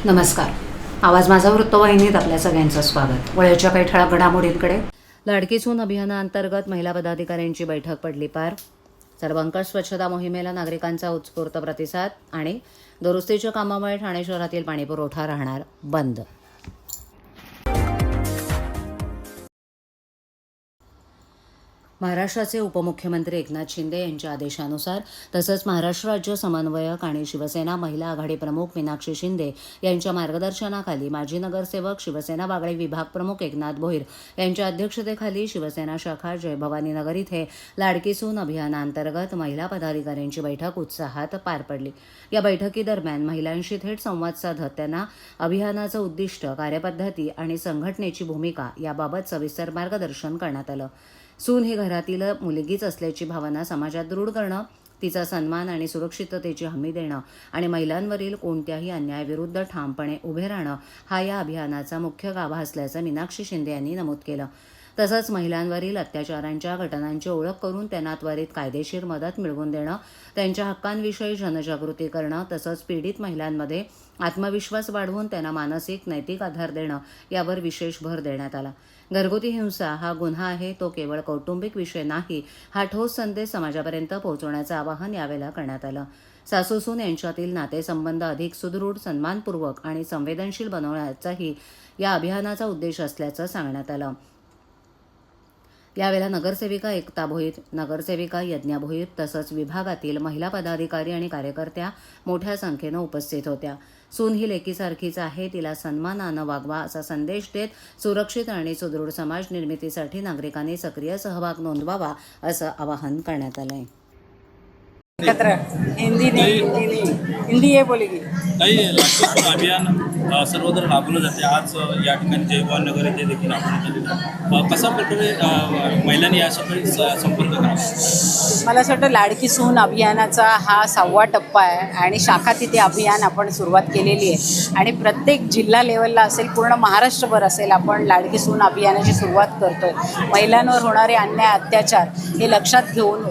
नमस्कार. आवाज माझा वृत्तवाहिनीत आपल्या सगळ्यांचं स्वागत. वळ्याच्या काही ठळक घडामोडींकडे. लाडकी सून अभियानाअंतर्गत महिला पदाधिकाऱ्यांची बैठक पडली पार. सर्वंकष स्वच्छता मोहिमेला नागरिकांचा उत्स्फूर्त प्रतिसाद आणि दुरुस्तीच्या कामामुळे ठाणे शहरातील पाणीपुरवठा राहणार बंद. महाराष्ट्राचे उपमुख्यमंत्री एकनाथ शिंदे यांच्या आदेशानुसार तसंच महाराष्ट्र राज्य समन्वयक आणि शिवसेना महिला आघाडी प्रमुख मीनाक्षी शिंदे यांच्या मार्गदर्शनाखाली माजी नगरसेवक शिवसेना वागळे विभाग प्रमुख एकनाथ भोईर यांच्या अध्यक्षतेखाली शिवसेना शाखा जय भवानी नगर इथे लाडकी सून अभियानाअंतर्गत महिला पदाधिकाऱ्यांची बैठक उत्साहात पार पडली. या बैठकीदरम्यान महिलांशी थेट संवाद साधत त्यांना अभियानाचं उद्दिष्ट, कार्यपद्धती आणि संघटनेची भूमिका याबाबत सविस्तर मार्गदर्शन करण्यात आलं. सून ही घरातील मुलगीच असल्याची भावना समाजात दृढ करणं, तिचा सन्मान आणि सुरक्षिततेची हमी देणं आणि महिलांवरील कोणत्याही अन्यायाविरुद्ध ठामपणे उभे राहणं हा या अभियानाचा मुख्य गाभा असल्याचं मीनाक्षी शिंदे यांनी नमूद केलं. तसंच महिलांवरील अत्याचारांच्या घटनांची ओळख करून त्यांना त्वरित कायदेशीर मदत मिळवून देणं, त्यांच्या हक्कांविषयी जनजागृती करणं तसंच पीडित महिलांमध्ये आत्मविश्वास वाढवून त्यांना मानसिक, नैतिक आधार देणं यावर विशेष भर देण्यात आला. घरगुती हिंसा हा गुन्हा आहे, तो केवळ कौटुंबिक विषय नाही, हा ठोस संदेश समाजापर्यंत पोहोचवण्याचं आवाहन यावेळेला करण्यात आलं. सासू-सून यांच्यातील नातेसंबंध अधिक सुदृढ, सन्मानपूर्वक आणि संवेदनशील बनवण्याचाही या अभियानाचा उद्देश असल्याचं सांगण्यात आलं. यावेळेला नगरसेविका एकता भोईर, नगरसेविका यज्ञा भोईर तसंच विभागातील महिला पदाधिकारी आणि कार्यकर्त्या मोठ्या संख्येनं उपस्थित होत्या. सून ही लेकीसारखीच आहे, तिला सन्मानानं वागवा असा संदेश देत सुरक्षित आणि सुदृढ समाज निर्मितीसाठी नागरिकांनी सक्रिय सहभाग नोंदवावा असं आवाहन करण्यात आलंय. हिंदी ये बोलेगी. काही लाडकी सून अभियान सर्वत्र राबवलं जाते. आज या ठिकाणी जय भवानी नगर येथे देखील आपण केलेलं. कशा प्रकारे महिलांनी यासाठी संपर्क करावा? मला असं वाटतं लाडकी सून अभियानाचा हा 6वा टप्पा आहे आणि शाखा तिथे अभियान आपण सुरुवात केलेली आहे आणि प्रत्येक जिल्हा लेवलला असेल, पूर्ण महाराष्ट्रभर असेल, आपण लाडकी सून अभियानाची सुरुवात करतोय. महिलांवर होणारे अन्याय, अत्याचार हे लक्षात घेऊन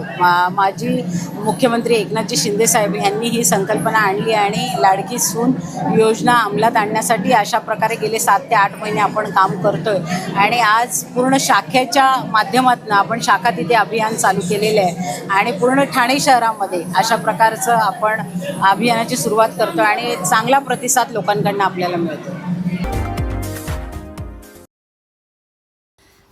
माजी मुख्यमंत्री एकनाथजी शिंदे साहेब यांनी ही संकल्पना आणली आणि लाडकी सून योजना अंमलात आणण्यासाठी अशा प्रकारे गेले 7 ते 8 महिने आपण काम करतोय आणि आज पूर्ण शाखेच्या माध्यमातून आपण शाखा तिथे अभियान चालू केलेलं आहे आणि पूर्ण ठाणे शहरामध्ये अशा प्रकारचं आपण अभियानाची सुरुवात करतो आणि चांगला प्रतिसाद लोकांकडून आपल्याला मिळतो.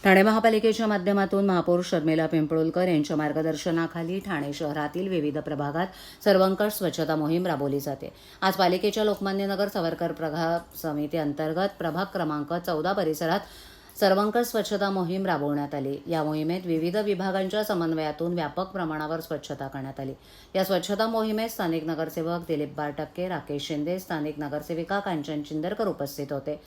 ठाणे महापालिकेच्या माध्यमातून महापौर शर्मिला पिंपळुलकर यांच्या मार्गदर्शनाखाली ठाणे शहरातील विविध प्रभागात सर्वंकष स्वच्छता मोहीम राबवली जाते. आज पालिकेच्या लोकमान्य नगर सावरकर प्रभाग समिती अंतर्गत प्रभाग क्रमांक 14 परिसरात सर्वंकष स्वच्छता मोहीम राबवण्यात आली. या मोहिमेत विविध विभागांच्या समन्वयातून व्यापक प्रमाणावर स्वच्छता करण्यात आली. या स्वच्छता मोहिमेत स्थानिक नगरसेवक दिलीप बारटक्के, राकेश शिंदे, स्थानिक नगरसेविका कांचन चिंदरकर उपस्थित होते.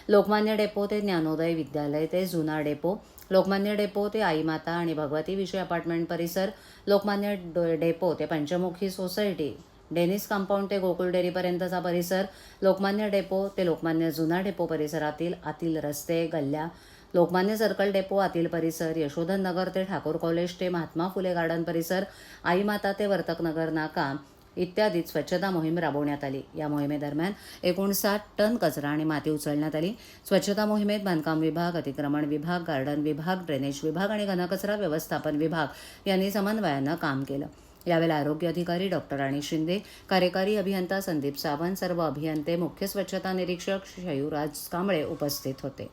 लोकमान्य डेपो ते ज्ञानोदय विद्यालय ते जुना डेपो, लोकमान्य डेपो ते आईमाता आणि भगवती विषय अपार्टमेंट परिसर, लोकमान्य डेपो ते पंचमुखी सोसायटी, डेनिस कंपाऊंड ते गोकुळ डेअरीपर्यंतचा परिसर, लोकमान्य डेपो ते लोकमान्य जुना डेपो परिसरातील आतील रस्ते, गल्ल्या, लोकमान्य सर्कल डेपो आतील परिसर, यशोधन नगर ते ठाकूर कॉलेज ते महात्मा फुले गार्डन परिसर, आईमाता ते वर्तकनगर नाका इत्यादीत स्वच्छता मोहीम राबवण्यात आली. या मोहिमेदरम्यान एकूण 60 टन कचरा आणि माती उचलण्यात आली. स्वच्छता मोहिमेत बांधकाम विभाग, अतिक्रमण विभाग, गार्डन विभाग, ड्रेनेज विभाग आणि घनकचरा व्यवस्थापन विभाग यांनी समन्वयानं काम केलं. यावेळेला आरोग्य अधिकारी डॉक्टर राणी शिंदे, कार्यकारी अभियंता संदीप सावंत, सर्व अभियंते, मुख्य स्वच्छता निरीक्षक शयूराज कांबळे उपस्थित होते.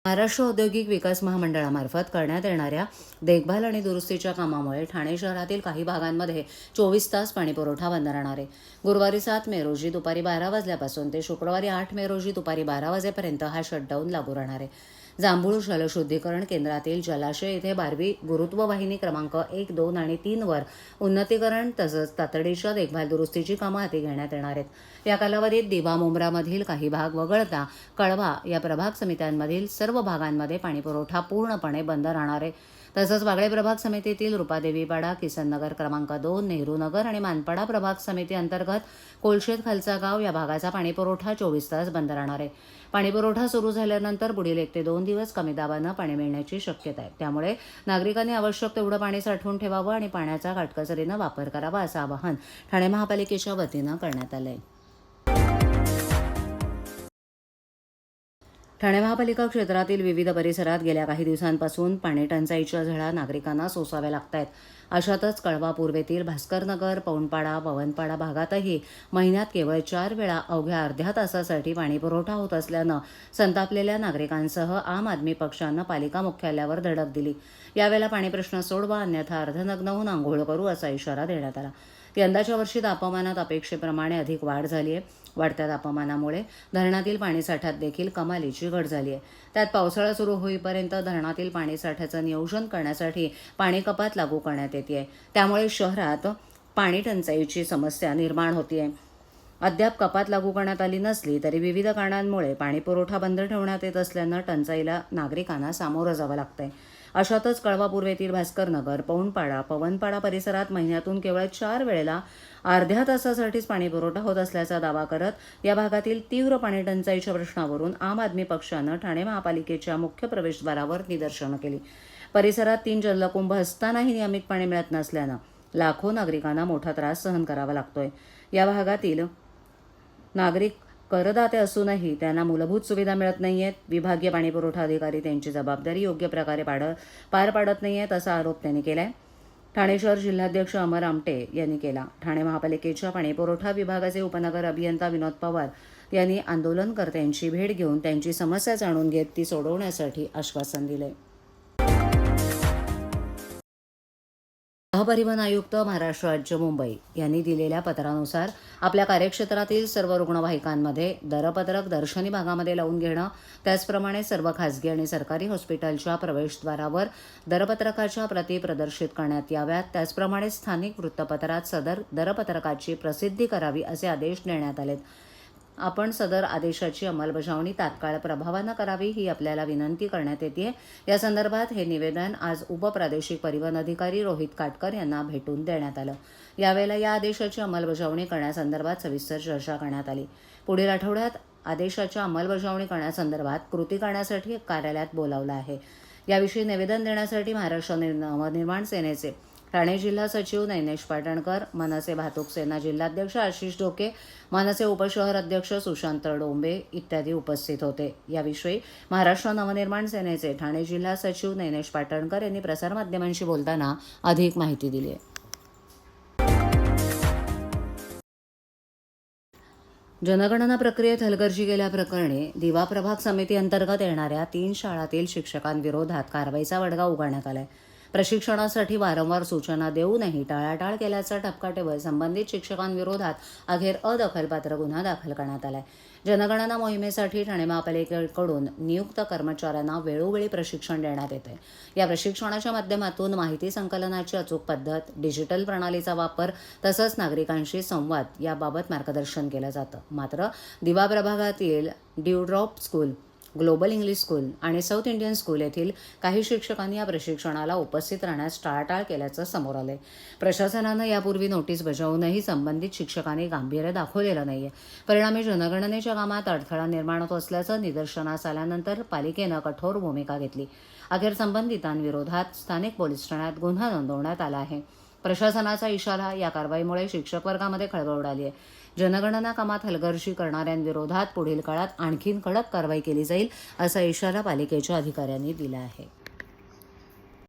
महाराष्ट्र औद्योगिक विकास महामंडळामार्फत करण्यात येणाऱ्या देखभाल आणि दुरुस्तीच्या कामामुळे ठाणे शहरातील काही भागांमध्ये 24 तास पाणीपुरवठा बंद राहणार आहे. गुरुवारी 7 मे रोजी दुपारी 12 वाजल्यापासून ते शुक्रवारी 8 मे रोजी दुपारी 12 वाजेपर्यंत हा शटडाऊन लागू राहणार आहे. जांभूळ जलशुद्धीकरण केंद्रातील जलाशय येथे बारवी गुरुत्ववाहिनी क्रमांक 1, 2 आणि 3 वर उन्नतीकरण तसंच तातडीच्या देखभाल दुरुस्तीची कामं हाती घेण्यात येणार आहेत. या कालावधीत दिवा मुंब्रामधील काही भाग वगळता कळवा या प्रभाग समित्यांमधील सर्व भागांमध्ये पाणीपुरवठा पूर्णपणे बंद राहणार आहे. तसंच वागळे प्रभाग समितीतील रुपादेवीपाडा, किसननगर क्रमांक 2, नेहरू नगर आणि मानपाडा प्रभाग समिती अंतर्गत कोलशेत खालचा गाव या भागाचा पाणीपुरवठा 24 तास बंद राहणार आहे. पाणीपुरवठा सुरू झाल्यानंतर पुढील 1 ते 2 दिवस कमी दाबानं पाणी मिळण्याची शक्यता आहे. त्यामुळे नागरिकांनी आवश्यक तेवढं पाणी साठवून ठेवावं आणि पाण्याचा काटकसरीनं वापर करावा असं आवाहन ठाणे महापालिकेच्या वतीनं करण्यात आलं आहे. ठाणे महापालिका क्षेत्रातील विविध परिसरात गेल्या काही दिवसांपासून पाणी टंचाईच्या झळा नागरिकांना सोसाव्या लागत आहेत. अशातच कळवा पूर्वेतील भास्करनगर, पवनपाडा, पवनपाडा भागातही महिन्यात केवळ 4 वेळा अवघ्या अर्ध्या तासासाठी पाणीपुरवठा होत असल्यानं संतापलेल्या नागरिकांसह आम आदमी पक्षानं पालिका मुख्यालयावर धडक दिली. यावेळेला पाणी प्रश्न सोडवा, अन्यथा अर्धनग्न होऊन आंघोळ करू असा इशारा देण्यात आला. यंदाच्या वर्षी तापमानात अपेक्षेप्रमाणे अधिक वाढ झाली आहे. वाढत्या तापमानामुळे धरणातील पाणीसाठ्यात देखील कमालीची घट झाली आहे. त्यात पावसाळा सुरू होईपर्यंत धरणातील पाणीसाठ्याचं नियोजन करण्यासाठी पाणी कपात लागू करण्यात येते. त्यामुळे शहरात पाणी टंचाईची समस्या निर्माण होतीये. अद्याप कपात लागू करण्यात आली नसली तरी विविध कारणांमुळे पाणीपुरवठा बंद ठेवण्यात येत असल्यानं टंचाईला नागरिकांना सामोरं जावं लागतंय. अशातच कळवा पूर्वेतील भास्करनगर, पवनपाडा, पवनपाडा परिसरात महिन्यातून केवळ 4 वेळेला अर्ध्या तासासाठीच पाणीपुरवठा होत असल्याचा दावा करत या भागातील तीव्र पाणी टंचाईच्या प्रश्नावरून आम आदमी पक्षानं ठाणे महापालिकेच्या मुख्य प्रवेशद्वारावर निदर्शनं केली. परिसरात 3 जलकुंभ असतानाही नियमित पाणी मिळत नसल्यानं लाखो नागरिकांना मोठा त्रास सहन करावा लागतोय. या भागातील नागरिक करदाते असूनही त्यांना मूलभूत सुविधा मिळत नाहीयेत. विभागीय पाणीपुरवठा अधिकारी त्यांची जबाबदारी योग्य प्रकारे पार पाडत नाहीयेत असा आरोप त्यांनी केलाय. ठाणे शहर जिल्हाध्यक्ष अमर आमटे यांनी केला. ठाणे महापालिकेच्या पाणीपुरवठा विभागाचे उपनगर अभियंता विनोद पवार यांनी आंदोलनकर्त्यांची भेट घेऊन त्यांची समस्या जाणून घेत ती सोडवण्यासाठी आश्वासन दिले. परिवहन आयुक्त महाराष्ट्र राज्य मुंबई यांनी दिलेल्या पत्रानुसार आपल्या कार्यक्षेत्रातील सर्व रुग्णवाहिकांमध्ये दरपत्रक दर्शनी भागामध्ये लावून घेणं, त्याचप्रमाणे सर्व खासगी आणि सरकारी हॉस्पिटलच्या प्रवेशद्वारावर दरपत्रकाच्या प्रती प्रदर्शित करण्यात याव्यात. त्याचप्रमाणे स्थानिक वृत्तपत्रात सदर दरपत्रकाची प्रसिद्धी करावी असे आदेश देण्यात आलेत. आपण सदर आदेशाची अंमलबजावणी तात्काळ प्रभावानं करावी ही आपल्याला विनंती करण्यात येते. या संदर्भात हे निवेदन आज उपप्रादेशिक परिवहन अधिकारी रोहित काटकर यांना भेटून देण्यात आलं. यावेळेला या आदेशाची अंमलबजावणी करण्यासंदर्भात सविस्तर चर्चा करण्यात आली. पुढील आठवड्यात आदेशाच्या अंमलबजावणी करण्यासंदर्भात कृती करण्यासाठी कार्यालयात बोलावलं आहे. याविषयी निवेदन देण्यासाठी महाराष्ट्र नवनिर्माण सेनेचे ठाणे जिल्हा सचिव नैनेश पाटणकर, मनसे वाहतूक सेना जिल्हाध्यक्ष आशिष ढोके, मनसे उपशहर अध्यक्ष सुशांत डोंबे इत्यादी उपस्थित होते. याविषयी महाराष्ट्र नवनिर्माण सेनेचे ठाणे जिल्हा सचिव नैनेश पाटणकर यांनी प्रसारमाध्यमांशी बोलताना अधिक माहिती दिली आहे. जनगणना प्रक्रियेत हलगर्जी केल्याप्रकरणी दिवा प्रभाग समिती अंतर्गत येणाऱ्या 3 शाळांतील शिक्षकांविरोधात कारवाईचा बडगा उगारण्यात आलाय. प्रशिक्षणासाठी वारंवार सूचना देऊनही टाळाटाळ केल्याचा ठपका ठेवत संबंधित शिक्षकांविरोधात अखेर अदखलपात्र गुन्हा दाखल करण्यात आलाय. जनगणना मोहिमेसाठी ठाणे महापालिकेकडून नियुक्त कर्मचाऱ्यांना वेळोवेळी प्रशिक्षण देण्यात येते. या प्रशिक्षणाच्या माध्यमातून माहिती संकलनाची अचूक पद्धत, डिजिटल प्रणालीचा वापर तसंच नागरिकांशी संवाद याबाबत मार्गदर्शन केलं जातं. मात्र दिवा प्रभागातील ड्यूड्रॉप स्कूल, ग्लोबल इंग्लिश स्कूल आणि साऊथ इंडियन स्कूल येथील काही शिक्षकांनी या प्रशिक्षणाला उपस्थित राहण्यास टाळाटाळ केल्याचं समोर आलंय. प्रशासनानं यापूर्वी नोटीस बजावूनही संबंधित शिक्षकांनी गांभीर्य दाखवलेलं नाहीये. परिणामी जनगणनेच्या कामात अडथळा निर्माण होत असल्याचं निदर्शनास आल्यानंतर पालिकेनं कठोर भूमिका घेतली. अखेर संबंधितांविरोधात स्थानिक पोलीस ठाण्यात गुन्हा नोंदवण्यात आला आहे. प्रशासनाचा इशारा, या कारवाईमुळे शिक्षक वर्गामध्ये खळबळ उडाली आहे. जनगणना कामात हलगर्जी करणाऱ्यांविरोधात पुढील काळात आणखीन कडक कारवाई केली जाईल असा इशारा पालिकेच्या अधिकाऱ्यांनी दिला आहे.